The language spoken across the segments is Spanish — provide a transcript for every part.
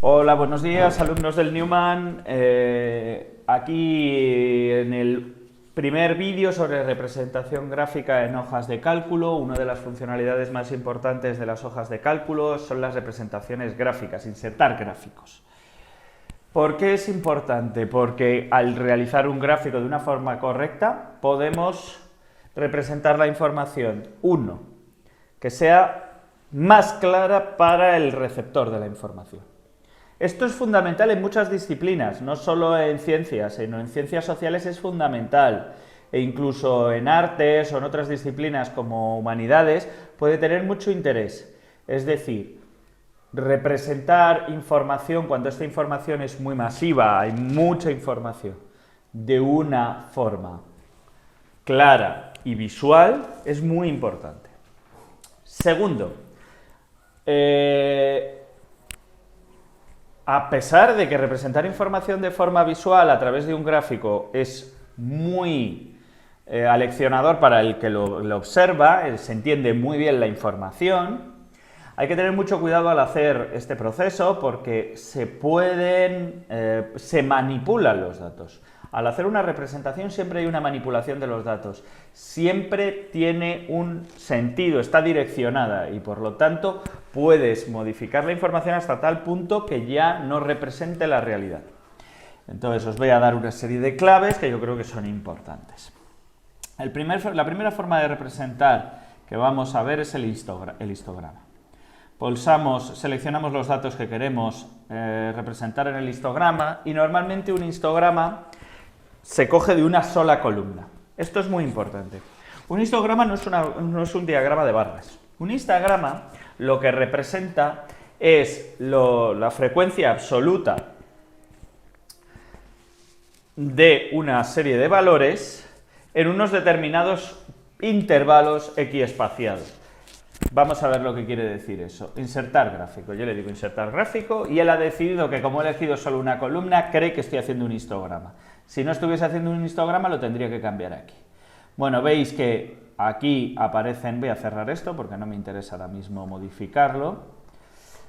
Hola, buenos días, alumnos del Newman. Aquí en el primer vídeo sobre representación gráfica en hojas de cálculo, una de las funcionalidades más importantes de las hojas de cálculo son las representaciones gráficas, insertar gráficos. ¿Por qué es importante? Porque al realizar un gráfico de una forma correcta podemos representar la información, uno, que sea más clara para el receptor de la información. Esto es fundamental en muchas disciplinas, no solo en ciencias, sino en ciencias sociales es fundamental, e incluso en artes o en otras disciplinas como humanidades puede tener mucho interés. Es decir, representar información cuando esta información es muy masiva, hay mucha información, de una forma clara y visual es muy importante. Segundo, a pesar de que representar información de forma visual a través de un gráfico es muy aleccionador para el que lo observa, se entiende muy bien la información, hay que tener mucho cuidado al hacer este proceso porque se manipulan los datos. Al hacer una representación siempre hay una manipulación de los datos, siempre tiene un sentido, está direccionada y por lo tanto puedes modificar la información hasta tal punto que ya no represente la realidad. Entonces os voy a dar una serie de claves que yo creo que son importantes. La primera forma de representar que vamos a ver es el histograma. Seleccionamos los datos que queremos representar en el histograma y normalmente un histograma se coge de una sola columna. Esto es muy importante. Un histograma no es un diagrama de barras. Un histograma lo que representa es la frecuencia absoluta de una serie de valores en unos determinados intervalos equiespaciados. Vamos a ver lo que quiere decir eso. Insertar gráfico. Yo le digo insertar gráfico y él ha decidido que como he elegido solo una columna, cree que estoy haciendo un histograma. Si no estuviese haciendo un histograma, lo tendría que cambiar aquí. Bueno, veis que aquí aparecen, voy a cerrar esto porque no me interesa ahora mismo modificarlo.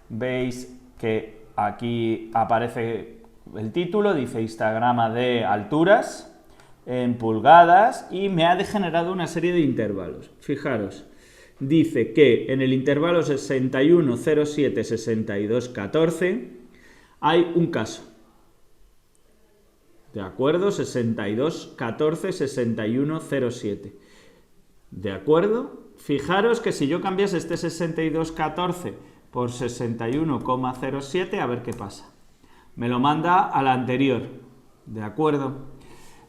Veis que aquí aparece el título, dice histograma de alturas en pulgadas y me ha generado una serie de intervalos. Fijaros. Dice que en el intervalo 61,07,62,14 hay un caso. ¿De acuerdo? 62,14, 61,07. ¿De acuerdo? Fijaros que si yo cambiase este 62,14 por 61,07, a ver qué pasa. Me lo manda a la anterior. ¿De acuerdo?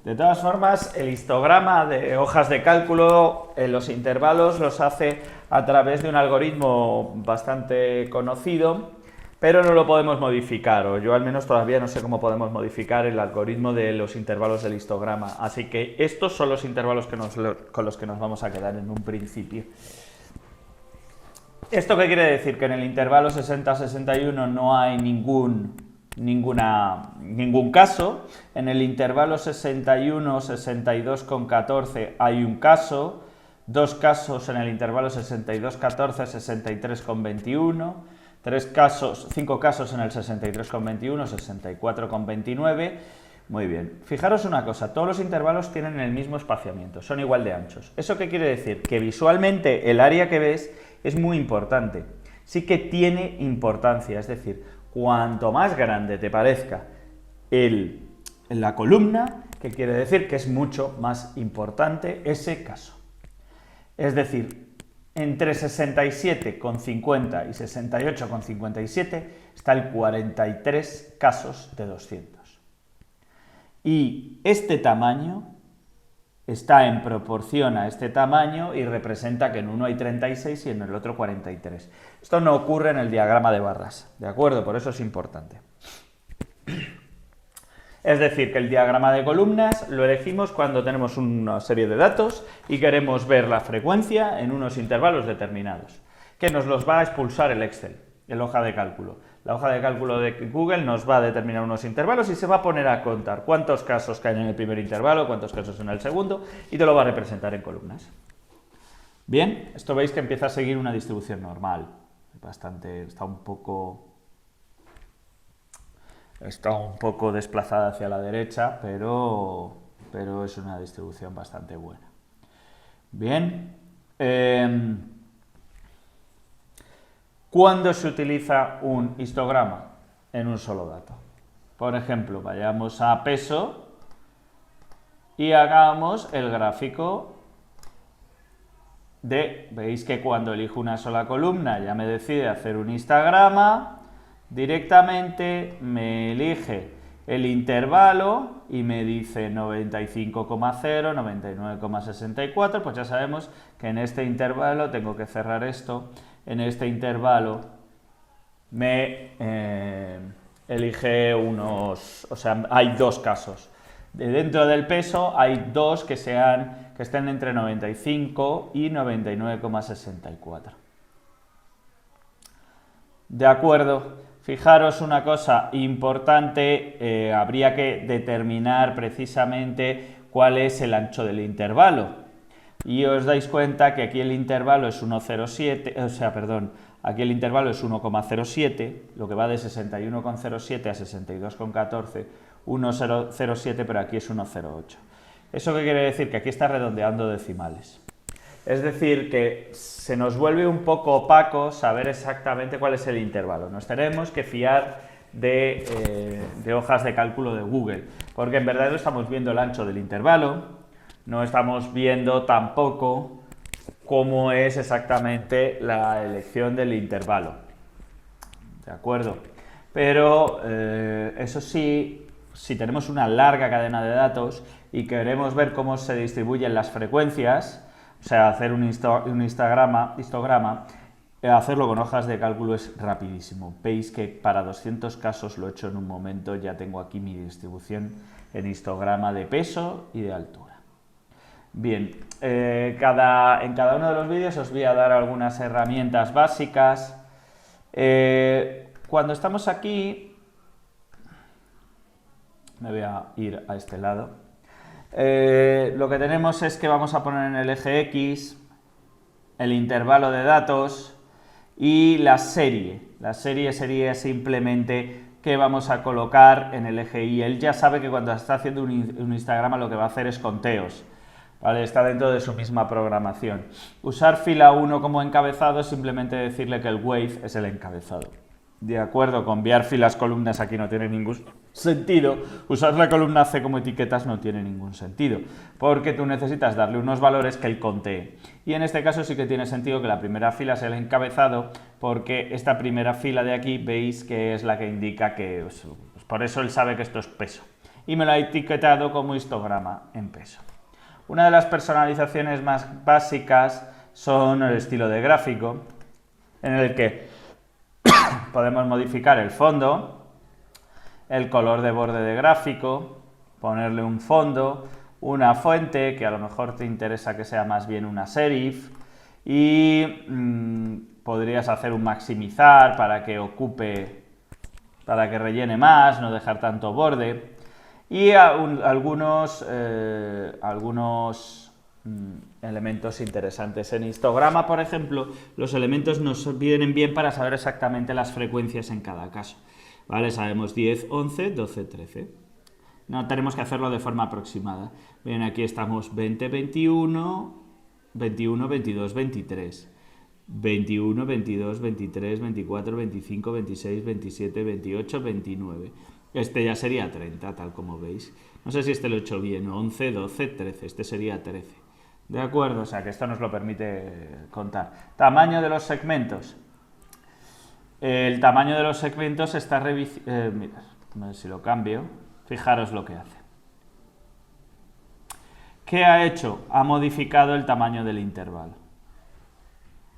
De todas formas, el histograma de hojas de cálculo, los intervalos los hace a través de un algoritmo bastante conocido, pero no lo podemos modificar, o yo al menos todavía no sé cómo podemos modificar el algoritmo de los intervalos del histograma. Así que estos son los intervalos con los que nos vamos a quedar en un principio. ¿Esto qué quiere decir? Que en el intervalo 60-61 no hay ningún caso. En el intervalo 61-62,14 hay un caso, dos casos en el intervalo 62,14, 63,21, cinco casos en el 63,21, 64,29. Muy bien. Fijaros una cosa, todos los intervalos tienen el mismo espaciamiento, son igual de anchos. ¿Eso qué quiere decir? Que visualmente el área que ves es muy importante. Sí que tiene importancia, es decir, cuanto más grande te parezca la columna, que quiere decir que es mucho más importante ese caso. Es decir, entre 67,50 y 68,57 está el 43 casos de 200. Y este tamaño está en proporción a este tamaño y representa que en uno hay 36 y en el otro 43. Esto no ocurre en el diagrama de barras, ¿de acuerdo? Por eso es importante. Es decir, que el diagrama de columnas lo elegimos cuando tenemos una serie de datos y queremos ver la frecuencia en unos intervalos determinados, que nos los va a expulsar el Excel, la hoja de cálculo. La hoja de cálculo de Google nos va a determinar unos intervalos y se va a poner a contar cuántos casos caen en el primer intervalo, cuántos casos en el segundo, y te lo va a representar en columnas. Bien, esto veis que empieza a seguir una distribución normal. Está un poco está un poco desplazada hacia la derecha, pero es una distribución bastante buena. Bien. ¿Cuándo se utiliza un histograma? En un solo dato. Por ejemplo, vayamos a peso y hagamos el gráfico veis que cuando elijo una sola columna ya me decide hacer un histograma, directamente me elige el intervalo y me dice 95,0, 99,64, pues ya sabemos que en este intervalo tengo que cerrar esto, en este intervalo me elige unos, o sea, hay dos casos. Dentro del peso hay dos que estén entre 95 y 99,64. De acuerdo. Fijaros una cosa importante, habría que determinar precisamente cuál es el ancho del intervalo. Y os dais cuenta que aquí el intervalo es 1,07, o sea, perdón, aquí el intervalo es 1,07, lo que va de 61,07 a 62,14, 1,07, pero aquí es 1,08. ¿Eso qué quiere decir? Que aquí está redondeando decimales. Es decir, que se nos vuelve un poco opaco saber exactamente cuál es el intervalo. Nos tenemos que fiar de hojas de cálculo de Google, porque en verdad no estamos viendo el ancho del intervalo, no estamos viendo tampoco cómo es exactamente la elección del intervalo. ¿De acuerdo? Pero eso sí, si tenemos una larga cadena de datos y queremos ver cómo se distribuyen las frecuencias, o sea, hacer un histograma, hacerlo con hojas de cálculo es rapidísimo. Veis que para 200 casos lo he hecho en un momento, ya tengo aquí mi distribución en histograma de peso y de altura. Bien, en cada uno de los vídeos os voy a dar algunas herramientas básicas. Cuando estamos aquí, me voy a ir a este lado. Lo que tenemos es que vamos a poner en el eje X el intervalo de datos y la serie. La serie sería simplemente que vamos a colocar en el eje Y. Él ya sabe que cuando está haciendo un histograma lo que va a hacer es conteos. ¿Vale? Está dentro de su misma programación. Usar fila 1 como encabezado es simplemente decirle que el wave es el encabezado. De acuerdo, cambiar filas, columnas aquí no tiene ningún sentido. Usar la columna C como etiquetas no tiene ningún sentido, porque tú necesitas darle unos valores que él contee. Y en este caso sí que tiene sentido que la primera fila sea el encabezado, porque esta primera fila de aquí veis que es la que indica que, por eso él sabe que esto es peso. Y me lo ha etiquetado como histograma en peso. Una de las personalizaciones más básicas son el estilo de gráfico, en el que podemos modificar el fondo, el color de borde de gráfico, ponerle un fondo, una fuente, que a lo mejor te interesa que sea más bien una serif, y podrías hacer un maximizar para que rellene más, no dejar tanto borde, y algunos elementos interesantes. En histograma, por ejemplo, los elementos nos vienen bien para saber exactamente las frecuencias en cada caso. ¿Vale? Sabemos 10, 11, 12, 13. No tenemos que hacerlo de forma aproximada. Bien, aquí estamos 20, 21, 21, 22, 23. 21, 22, 23, 24, 25, 26, 27, 28, 29. Este ya sería 30, tal como veis. No sé si este lo he hecho bien. 11, 12, 13. Este sería 13. ¿De acuerdo? O sea, que esto nos lo permite contar. Tamaño de los segmentos. El tamaño de los segmentos está mirad, a ver si lo cambio. Fijaros lo que hace. ¿Qué ha hecho? Ha modificado el tamaño del intervalo.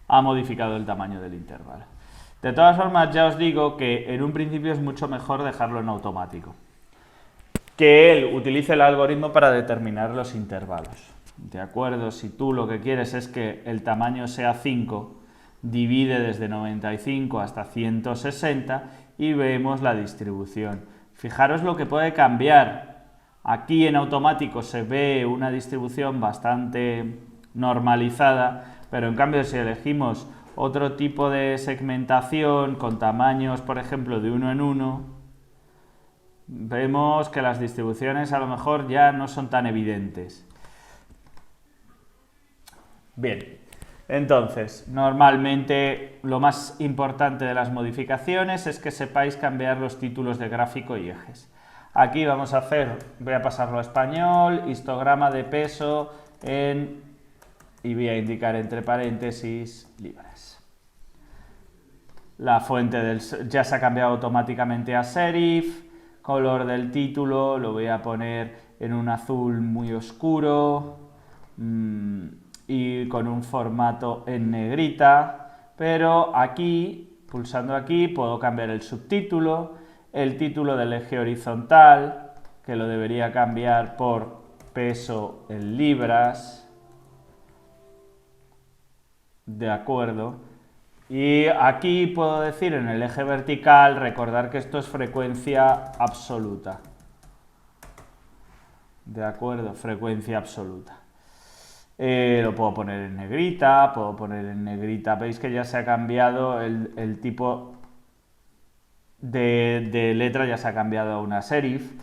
Ha modificado el tamaño del intervalo. De todas formas, ya os digo que en un principio es mucho mejor dejarlo en automático. Que él utilice el algoritmo para determinar los intervalos. ¿De acuerdo? Si tú lo que quieres es que el tamaño sea 5, divide desde 95 hasta 160 y vemos la distribución. Fijaros lo que puede cambiar. Aquí en automático se ve una distribución bastante normalizada, pero en cambio si elegimos otro tipo de segmentación con tamaños, por ejemplo, de 1 en 1, vemos que las distribuciones a lo mejor ya no son tan evidentes. Bien, entonces, normalmente lo más importante de las modificaciones es que sepáis cambiar los títulos de gráfico y ejes. Aquí vamos a hacer, voy a pasarlo a español, histograma de peso y voy a indicar entre paréntesis libras. La fuente ya se ha cambiado automáticamente a serif, color del título lo voy a poner en un azul muy oscuro y con un formato en negrita, pero aquí, pulsando aquí, puedo cambiar el subtítulo, el título del eje horizontal, que lo debería cambiar por peso en libras, de acuerdo, y aquí puedo decir en el eje vertical, recordar que esto es frecuencia absoluta, de acuerdo, frecuencia absoluta. Lo puedo poner en negrita, veis que ya se ha cambiado el tipo de letra, ya se ha cambiado a una serif.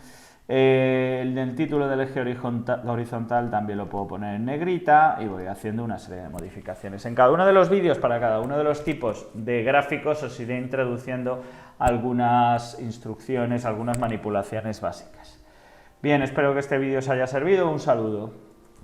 El título del eje horizontal también lo puedo poner en negrita y voy haciendo una serie de modificaciones. En cada uno de los vídeos, para cada uno de los tipos de gráficos, os iré introduciendo algunas instrucciones, algunas manipulaciones básicas. Bien, espero que este vídeo os haya servido. Un saludo.